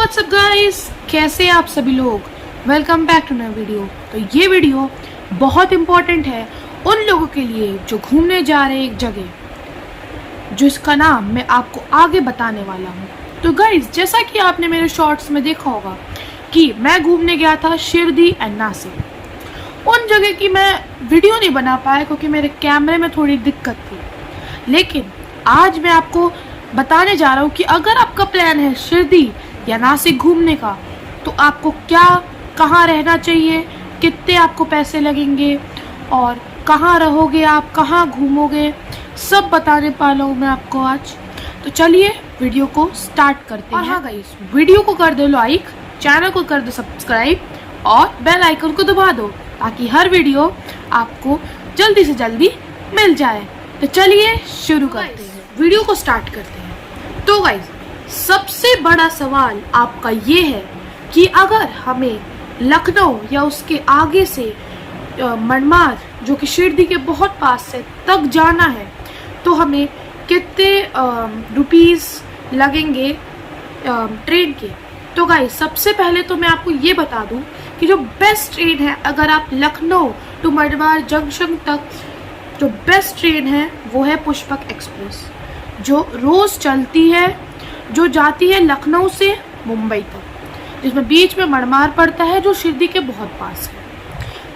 WhatsApp guys, कैसे आप सभी लोग। वेलकम बैक टू नई वीडियो। तो ये वीडियो बहुत इम्पोर्टेंट है उन लोगों के लिए जो घूमने जा रहे हैं एक जगह, जो इसका नाम मैं आपको आगे बताने वाला हूँ। तो गाइस, जैसा कि आपने मेरे शॉर्ट्स में देखा होगा कि मैं घूमने गया था शिरडी एंड नासिक। उन जगह की मैं वीडियो नहीं बना पाया क्योंकि मेरे कैमरे में थोड़ी दिक्कत थी, लेकिन आज मैं आपको बताने जा रहा हूँ कि अगर आपका प्लान है शिरडी या नासिक घूमने का, तो आपको क्या, कहाँ रहना चाहिए, कितने आपको पैसे लगेंगे और कहाँ रहोगे आप, कहाँ घूमोगे, सब बताने वाला हूँ मैं आपको आज। तो चलिए वीडियो को स्टार्ट करते हैं। हाँ गाइस, वीडियो को कर दो लाइक, चैनल को कर दो सब्सक्राइब और बेल आइकन को दबा दो ताकि हर वीडियो आपको जल्दी से जल्दी मिल जाए। तो चलिए शुरू करते हैं, वीडियो को स्टार्ट करते हैं। तो गाइस, सबसे बड़ा सवाल आपका ये है कि अगर हमें लखनऊ या उसके आगे से मनमाड़, जो कि शिरडी के बहुत पास से तक जाना है, तो हमें कितने रुपीस लगेंगे ट्रेन के। तो गाइस, सबसे पहले तो मैं आपको ये बता दूं कि जो बेस्ट ट्रेन है अगर आप लखनऊ टू मनमाड़ जंक्शन तक, जो बेस्ट ट्रेन है वो है पुष्पक एक्सप्रेस, जो रोज चलती है, जो जाती है लखनऊ से मुंबई तक, जिसमें बीच में मनमाड़ पड़ता है जो शिरडी के बहुत पास है।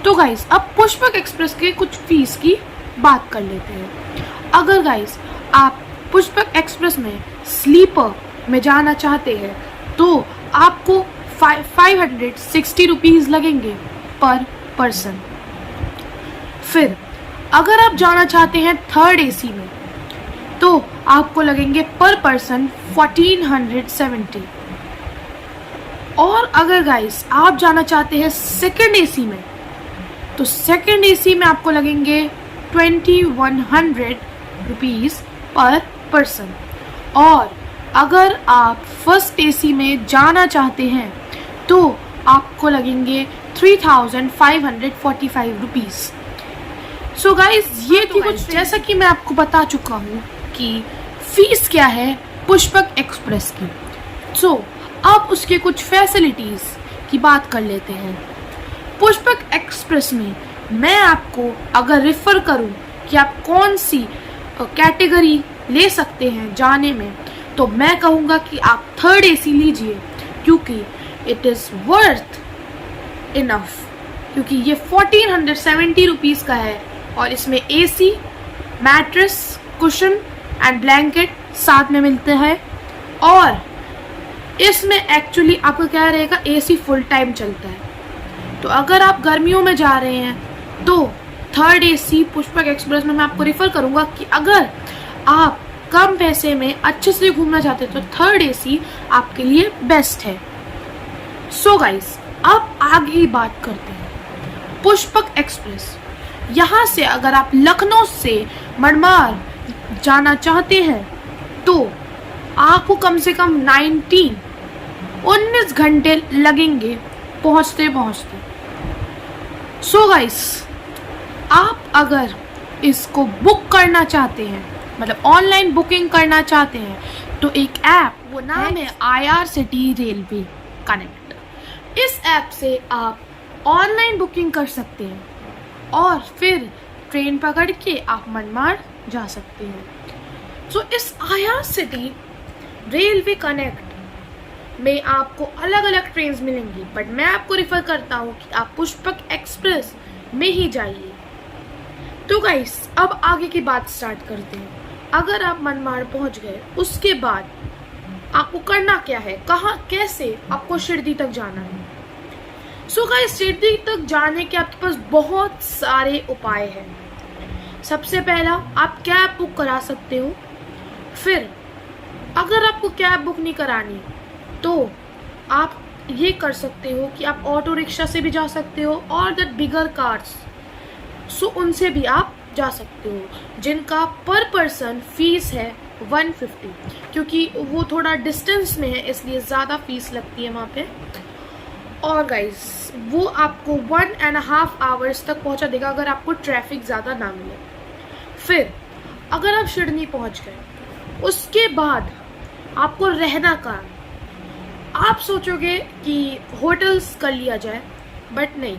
तो गाइस, अब पुष्पक एक्सप्रेस के कुछ फीस की बात कर लेते हैं। अगर गाइस आप पुष्पक एक्सप्रेस में स्लीपर में जाना चाहते हैं तो आपको 560 रुपीज़ लगेंगे पर पर्सन। फिर अगर आप जाना चाहते हैं थर्ड एसी में तो आपको लगेंगे पर पर्सन 1470। और अगर गाइस आप जाना चाहते हैं सेकंड एसी में तो सेकंड एसी में आपको लगेंगे 2100 रुपीज़ पर पर्सन। और अगर आप फर्स्ट एसी में जाना चाहते हैं तो आपको लगेंगे 3545 रुपीज़। सो गाइस, ये थी कुछ, जैसा कि मैं आपको बता चुका हूँ कि फीस क्या है पुष्पक एक्सप्रेस की। सो अब उसके कुछ फैसिलिटीज़ की बात कर लेते हैं। पुष्पक एक्सप्रेस में मैं आपको अगर रेफ़र करूं कि आप कौन सी कैटेगरी ले सकते हैं जाने में, तो मैं कहूँगा कि आप थर्ड एसी लीजिए, क्योंकि इट इज़ वर्थ इनफ, क्योंकि ये 1470 रुपीज़ का है और इसमें AC, mattress, cushion and blanket साथ में मिलते हैं। और इसमें एक्चुअली आपका क्या रहेगा, एसी फुल टाइम चलता है। तो अगर आप गर्मियों में जा रहे हैं तो थर्ड एसी पुष्पक एक्सप्रेस में मैं आपको रेफर करूंगा कि अगर आप कम पैसे में अच्छे से घूमना चाहते हैं तो थर्ड एसी आपके लिए बेस्ट है। सो गाइस, अब आगे ही बात करते हैं पुष्पक एक्सप्रेस। यहाँ से अगर आप लखनऊ से मनमाड़ जाना चाहते हैं तो आपको कम से कम 19 घंटे लगेंगे पहुँचते पहुँचते। सो गाइस, आप अगर इसको बुक करना चाहते हैं, मतलब ऑनलाइन बुकिंग करना चाहते हैं, तो एक ऐप, वो नाम है IRCTC रेलवे कनेक्ट। इस ऐप से आप ऑनलाइन बुकिंग कर सकते हैं और फिर ट्रेन पकड़ के आप मनमाड़ जा सकते हैं। सो इस IRCTC रेलवे कनेक्ट में आपको अलग अलग ट्रेन्स मिलेंगी, बट मैं आपको रिफर करता हूँ कि आप पुष्पक एक्सप्रेस में ही जाइए। तो गाइस, अब आगे की बात स्टार्ट करते हैं। अगर आप मनमाड़ पहुँच गए, उसके बाद आपको करना क्या है, कहाँ, कैसे आपको शिरडी तक जाना है। सो गाइस, शिरडी तक जाने के आपके पास बहुत सारे उपाय हैं। सबसे पहला, आप कैब बुक करा सकते हो। फिर अगर आपको कैब बुक नहीं करानी तो आप ये कर सकते हो कि आप ऑटो रिक्शा से भी जा सकते हो और दैट बिगर कार्स, सो उनसे भी आप जा सकते हो, जिनका पर पर्सन फीस है 150, क्योंकि वो थोड़ा डिस्टेंस में है इसलिए ज़्यादा फीस लगती है वहाँ पे। और गाइस, वो आपको 1.5 आवर्स तक पहुँचा देगा अगर आपको ट्रैफिक ज़्यादा ना मिले। फिर अगर आप शिरडी पहुँच गए, उसके बाद आपको रहना का, आप सोचोगे कि होटल्स कर लिया जाए, बट नहीं,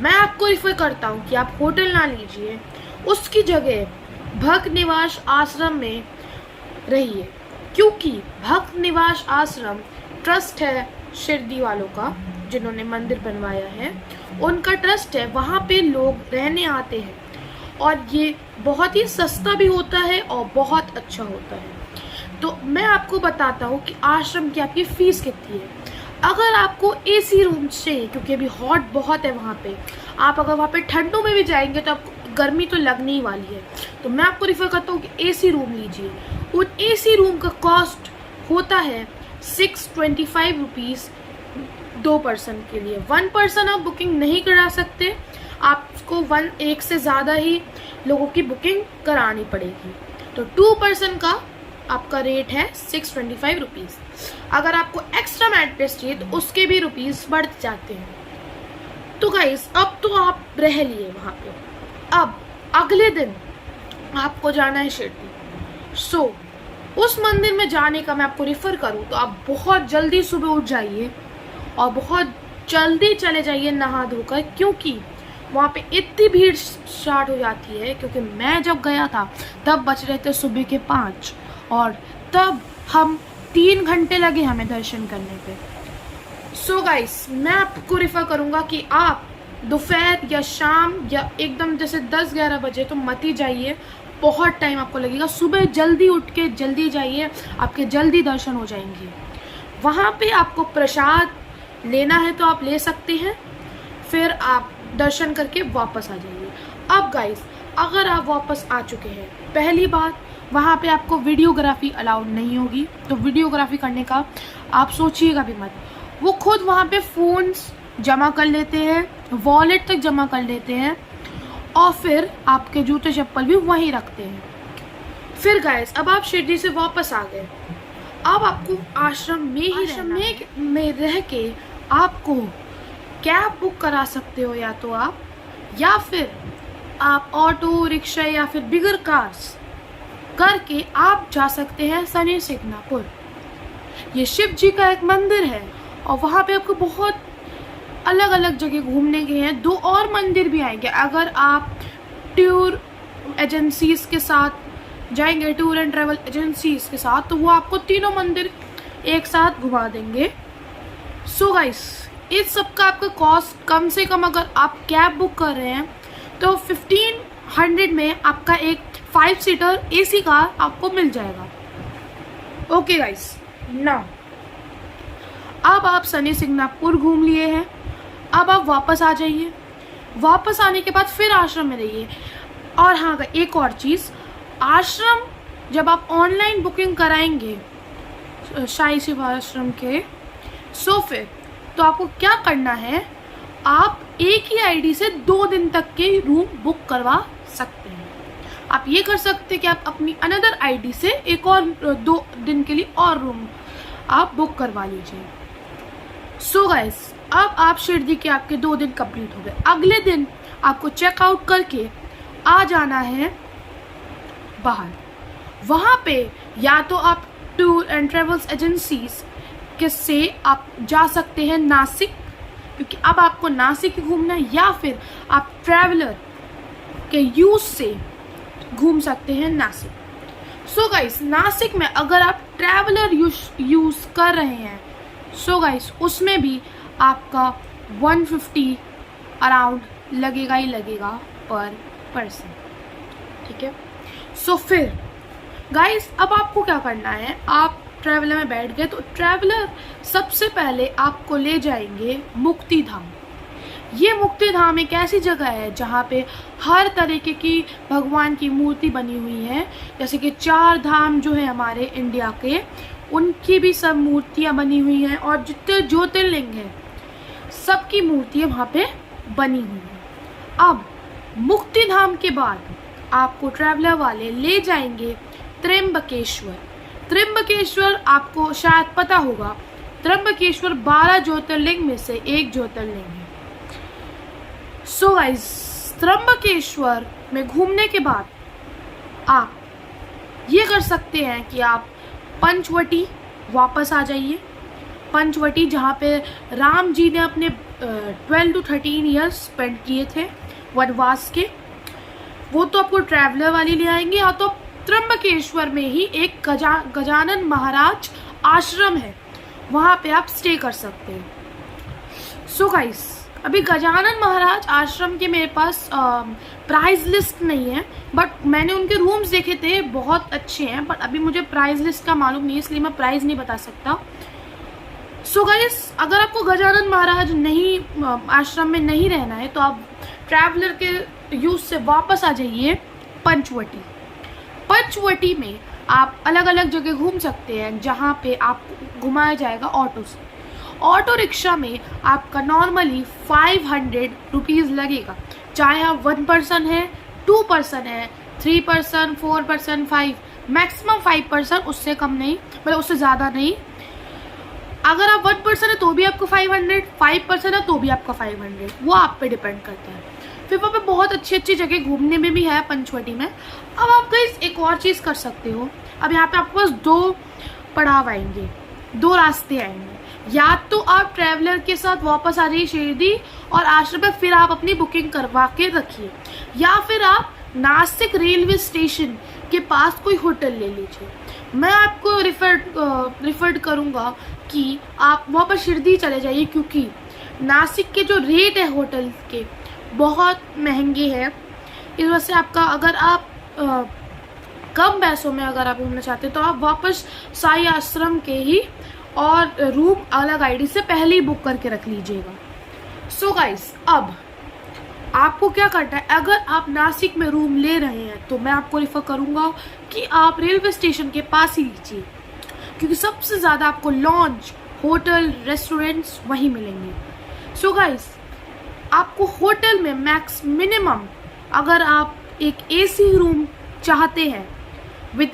मैं आपको रिफर करता हूँ कि आप होटल ना लीजिए, उसकी जगह भक्त निवास आश्रम में रहिए। क्योंकि भक्त निवास आश्रम ट्रस्ट है शिरडी वालों का, जिन्होंने मंदिर बनवाया है, उनका ट्रस्ट है। वहाँ पे लोग रहने आते हैं और ये बहुत ही सस्ता भी होता है और बहुत अच्छा होता है। तो मैं आपको बताता हूँ कि आश्रम की आपकी फ़ीस कितनी है। अगर आपको एसी रूम चाहिए, क्योंकि अभी हॉट बहुत है वहाँ पे, आप अगर वहाँ पे ठंडों में भी जाएंगे तो आपको गर्मी तो लगने ही वाली है, तो मैं आपको रिफ़र करता हूँ कि एसी रूम लीजिए। उन एसी रूम का कॉस्ट होता है 625 रुपीज़ 2 पर्सन के लिए। 1 पर्सन आप बुकिंग नहीं करा सकते, आपको एक से ज़्यादा ही लोगों की बुकिंग करानी पड़ेगी। तो 2 पर्सन का आपका रेट है 625 रुपीज़। अगर आपको एक्स्ट्रा मैट्रेस चाहिए तो उसके भी रुपीज़ बढ़ जाते हैं। तो गाइस, अब तो आप रह लिए वहाँ पे, अब अगले दिन आपको जाना है शिरडी। उस मंदिर में जाने का मैं आपको रिफ़र करूँ तो आप बहुत जल्दी सुबह उठ जाइए और बहुत जल्दी चले जाइए नहा धोकर, क्योंकि वहाँ पे इतनी भीड़ स्टार्ट हो जाती है। क्योंकि मैं जब गया था तब बज रहे थे सुबह के 5 और तब हम 3 घंटे लगे हमें दर्शन करने पे। गाइस, मैं आपको रिफ़र करूँगा कि आप दोपहर या शाम या एकदम जैसे 10-11 बजे तो मत ही जाइए, बहुत टाइम आपको लगेगा। सुबह जल्दी उठ के जल्दी जाइए, आपके जल्दी दर्शन हो जाएंगे। वहाँ पे आपको प्रसाद लेना है तो आप ले सकते हैं, फिर आप दर्शन करके वापस आ जाइए। अब गाइस, अगर आप वापस आ चुके हैं, पहली बात, वहाँ पे आपको वीडियोग्राफी अलाउड नहीं होगी, तो वीडियोग्राफी करने का आप सोचिएगा भी मत। वो खुद वहाँ पे फ़ोन्स जमा कर लेते हैं, वॉलेट तक जमा कर लेते हैं और फिर आपके जूते चप्पल भी वहीं रखते हैं। फिर गाइस, अब आप शिरडी से वापस आ गए, अब आपको आश्रम में रह के आपको कैब बुक करा सकते हो, या तो आप, या फिर आप ऑटो रिक्शा या फिर बिगर कार्स करके आप जा सकते हैं शनि सिंगनापुर। ये शिव जी का एक मंदिर है और वहाँ पे आपको बहुत अलग अलग जगह घूमने के हैं। 2 और मंदिर भी आएंगे अगर आप टूर एजेंसीज के साथ जाएंगे, टूर एंड ट्रैवल एजेंसीज के साथ, तो वो आपको तीनों मंदिर एक साथ घुमा देंगे। गाइस, इस सब का आपका कॉस्ट कम से कम, अगर आप कैब बुक कर रहे हैं तो 1500 में आपका एक 5 सीटर एसी कार आपको मिल जाएगा। ओके गाइस, नाउ अब आप शनि सिंगनापुर घूम लिए हैं, अब आप वापस आ जाइए। वापस आने के बाद फिर आश्रम में रहिए। और हाँ, एक और चीज़, आश्रम जब आप ऑनलाइन बुकिंग कराएंगे साई शिव आश्रम के, फिर तो आपको क्या करना है, आप एक ही आईडी से 2 दिन तक के रूम बुक करवा सकते हैं। आप ये कर सकते हैं कि आप अपनी अनदर आईडी से एक और 2 दिन के लिए और रूम आप बुक करवा लीजिए। गाइस, अब आप शिरडी के आपके 2 दिन कंप्लीट हो गए। अगले दिन आपको चेकआउट करके आ जाना है बाहर। वहाँ पे या तो आप टूर एंड ट्रेवल्स एजेंसीज के से आप जा सकते हैं नासिक, क्योंकि अब आपको नासिक घूमना है, या फिर आप ट्रैवलर के यूज से घूम सकते हैं नासिक। गाइस, नासिक में अगर आप ट्रैवलर यूज कर रहे हैं, गाइस, उसमें भी आपका 150 अराउंड लगेगा ही लगेगा पर पर्सन, ठीक है। फिर गाइस, अब आपको क्या करना है, आप ट्रैवलर में बैठ गए तो ट्रैवलर सबसे पहले आपको ले जाएंगे मुक्ति धाम। ये मुक्ति धाम एक ऐसी जगह है जहाँ पे हर तरीके की भगवान की मूर्ति बनी हुई है। जैसे कि 4 धाम जो है हमारे इंडिया के, उनकी भी सब मूर्तियाँ बनी हुई हैं, और जितने ज्योतिर्लिंग हैं सबकी मूर्तियाँ वहाँ पे बनी हुई हैं। अब मुक्ति धाम के बाद आपको ट्रैवलर वाले ले जाएंगे त्र्यंबकेश्वर। त्र्यंबकेश्वर आपको शायद पता होगा, त्र्यंबकेश्वर 12 ज्योतिर्लिंग में से एक ज्योतिर्लिंग है। गाइस, त्र्यंबकेश्वर में घूमने के बाद आप ये कर सकते हैं कि आप पंचवटी वापस आ जाइए। पंचवटी, जहाँ पे राम जी ने अपने 12 to 13 ईयर्स स्पेंड किए थे वनवास के, वो तो आपको ट्रैवलर वाली ले आएंगे। या तो त्र्यंबकेश्वर में ही एक गजानन महाराज आश्रम है, वहाँ पे आप स्टे कर सकते हैं। सो गाइस, अभी गजानन महाराज आश्रम के मेरे पास प्राइस लिस्ट नहीं है, बट मैंने उनके रूम्स देखे थे, बहुत अच्छे हैं, बट अभी मुझे प्राइस लिस्ट का मालूम नहीं है, इसलिए मैं प्राइस नहीं बता सकता। सो गाइस, अगर आपको गजानन महाराज नहीं आश्रम में नहीं रहना है तो आप ट्रैवलर के यूज से वापस आ जाइए पंचवटी। पंचवटी में आप अलग अलग जगह घूम सकते हैं, जहाँ पे आपको घुमाया जाएगा ऑटो से। ऑटो रिक्शा में आपका नॉर्मली 500 रुपीज़ लगेगा, चाहे आप 1 पर्सन है, 2 पर्सन है, 3 पर्सन, 4 पर्सन, 5, मैक्सिमम 5 पर्सन, उससे कम नहीं, मतलब उससे ज़्यादा नहीं। अगर आप 1 पर्सन है तो भी आपको 500, 5 पर्सन है तो भी आपका 500, वो आप पे डिपेंड करता है। फिर वहाँ पे बहुत अच्छी अच्छी जगह घूमने में भी है पंचवटी में। अब आप गाइस एक और चीज़ कर सकते हो, अब यहाँ पे आपके पास 2 पड़ाव आएंगे, 2 रास्ते आएंगे। या तो आप ट्रैवलर के साथ वापस आ जाइए शिरडी और आश्रम में, फिर आप अपनी बुकिंग करवा के रखिए, या फिर आप नासिक रेलवे स्टेशन के पास कोई होटल ले लीजिए। मैं आपको रिफर्ड करूँगा कि आप वापस शिरडी चले जाइए, क्योंकि नासिक के जो रेट है होटल के बहुत महंगे हैं। इस वजह से आपका, अगर आप कम पैसों में अगर आप घूमना चाहते हैं तो आप वापस साई आश्रम के ही और रूम अलग आईडी से पहले ही बुक करके रख लीजिएगा। सो गाइस, अब आपको क्या करना है, अगर आप नासिक में रूम ले रहे हैं तो मैं आपको रिफर करूंगा कि आप रेलवे स्टेशन के पास ही लीजिए, क्योंकि सबसे ज़्यादा आपको लॉन्च, होटल, रेस्टोरेंट्स वहीं मिलेंगे। सो गाइस, आपको होटल में मिनिमम अगर आप एक एसी रूम चाहते हैं विद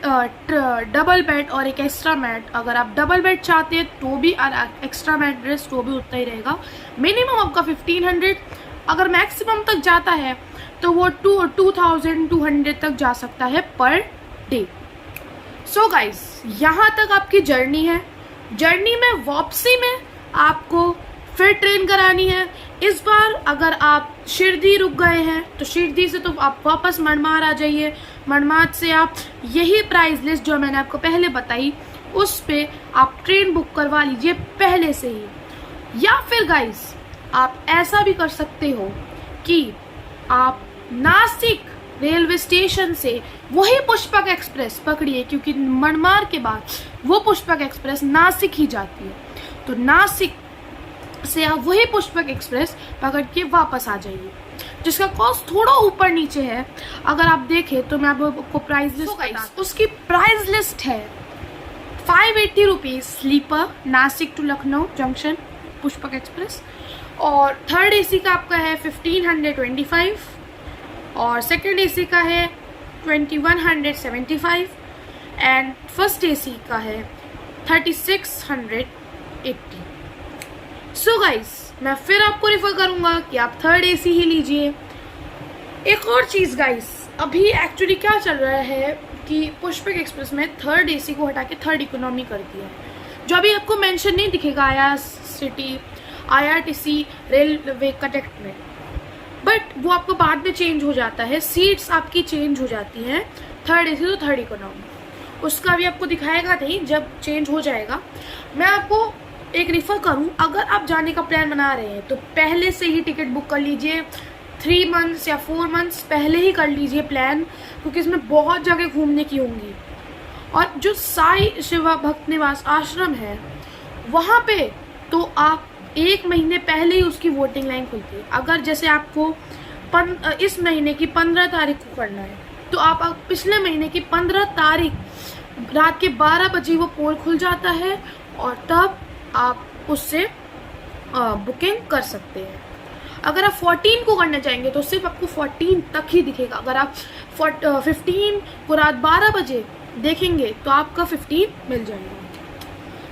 डबल बेड और एक एक्स्ट्रा मैट, अगर आप डबल बेड चाहते हैं तो भी एक्स्ट्रा मैट्रेस तो भी उतना ही रहेगा, मिनिमम आपका 1500, अगर मैक्सिमम तक जाता है तो वो 2200 तक जा सकता है पर डे। सो गाइस, यहाँ तक आपकी जर्नी है। जर्नी में वापसी में आपको फिर ट्रेन करानी है। इस बार अगर आप शिरडी रुक गए हैं तो शिरडी से तो आप वापस मनमाड़ आ जाइए। मनमाड़ से आप यही प्राइस लिस्ट जो मैंने आपको पहले बताई उस पे आप ट्रेन बुक करवा लीजिए पहले से ही। या फिर गाइस, आप ऐसा भी कर सकते हो कि आप नासिक रेलवे स्टेशन से वही पुष्पक एक्सप्रेस पकड़िए, क्योंकि मनमाड़ के बाद वो पुष्पक एक्सप्रेस नासिक ही जाती है। तो नासिक से आप वही पुष्पक एक्सप्रेस पकड़ के वापस आ जाइए, जिसका कॉस्ट थोड़ा ऊपर नीचे है। अगर आप देखें तो मैं आपको प्राइस लिस्ट उसकी प्राइस लिस्ट है 580 rupees sleeper Nashik to Lucknow junction Pushpak express, और थर्ड एसी का आपका है 1525, और सेकंड एसी का है 2175, एंड फर्स्ट एसी का है 3680। सो गाइस, मैं फिर आपको रिफर करूंगा कि आप थर्ड एसी ही लीजिए। एक और चीज़ गाइस, अभी एक्चुअली क्या चल रहा है कि पुष्पक एक्सप्रेस में थर्ड एसी को हटा के थर्ड इकोनॉमी कर दिया है, जो अभी आपको मेंशन नहीं दिखेगा IRTC रेलवे कनेक्ट में, बट वो आपको बाद में चेंज हो जाता है, सीट्स आपकी चेंज हो जाती हैं, थर्ड एसी तो थर्ड इकोनॉमी, उसका भी आपको दिखाएगा नहीं, जब चेंज हो जाएगा। मैं आपको एक रिफर करूं, अगर आप जाने का प्लान बना रहे हैं तो पहले से ही टिकट बुक कर लीजिए, 3 मंथ्स या 4 मंथ्स पहले ही कर लीजिए प्लान, क्योंकि इसमें बहुत जगह घूमने की होंगी। और जो साई शिवा भक्त निवास आश्रम है वहाँ पे तो आप 1 महीने पहले ही उसकी वोटिंग लाइन खुलती है। अगर जैसे आपको इस महीने की 15 तारीख को करना है तो आप पिछले महीने की 15 तारीख रात के 12 बजे वो पोल खुल जाता है, और तब आप उससे बुकिंग कर सकते हैं। अगर आप 14 को करना चाहेंगे तो सिर्फ आपको 14 तक ही दिखेगा। अगर आप 15 को रात 12 बजे देखेंगे तो आपका 15 मिल जाएगा।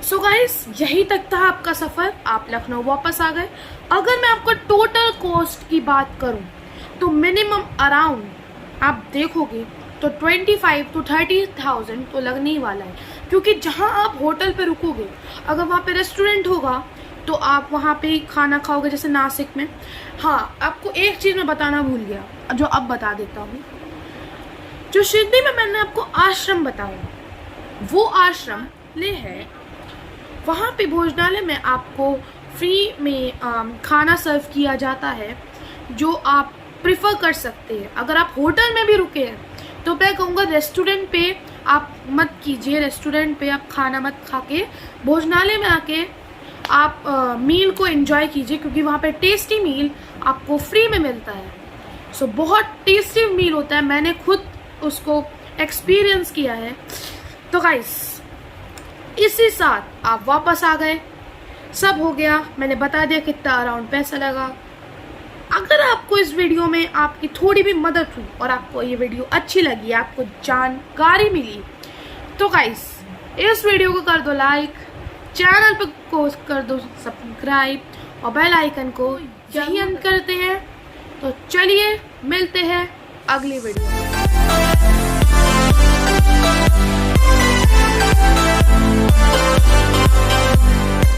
सो गाइस, यही तक था आपका सफ़र, आप लखनऊ वापस आ गए। अगर मैं आपका टोटल कॉस्ट की बात करूं तो मिनिमम अराउंड आप देखोगे तो 25 to 30,000 तो लगने ही वाला है, क्योंकि जहाँ आप होटल पे रुकोगे, अगर वहाँ पे रेस्टोरेंट होगा तो आप वहाँ पे खाना खाओगे, जैसे नासिक में। हाँ, आपको एक चीज़ मैं बताना भूल गया, जो अब बता देता हूँ। जो शिरडी में मैंने आपको आश्रम बताया, वो आश्रम ले है, वहाँ पे भोजनालय में आपको फ्री में खाना सर्व किया जाता है, जो आप प्रिफर कर सकते हैं। अगर आप होटल में भी रुके हैं तो मैं कहूँगा रेस्टोरेंट पे आप मत कीजिए, रेस्टोरेंट पे आप खाना मत खा के भोजनालय में आके आप मील को एंजॉय कीजिए, क्योंकि वहाँ पे टेस्टी मील आपको फ्री में मिलता है। सो बहुत टेस्टी मील होता है, मैंने खुद उसको एक्सपीरियंस किया है। तो गाइस, इसी साथ आप वापस आ गए, सब हो गया, मैंने बता दिया कितना अराउंड पैसा लगा। अगर आपको इस वीडियो में आपकी थोड़ी भी मदद हुई और आपको ये वीडियो अच्छी लगी, आपको जानकारी मिली, तो गाइस इस वीडियो को कर दो लाइक, चैनल पे को कर दो सब्सक्राइब और बेल आइकन को यही अंत करते हैं। तो चलिए मिलते हैं अगली वीडियो में।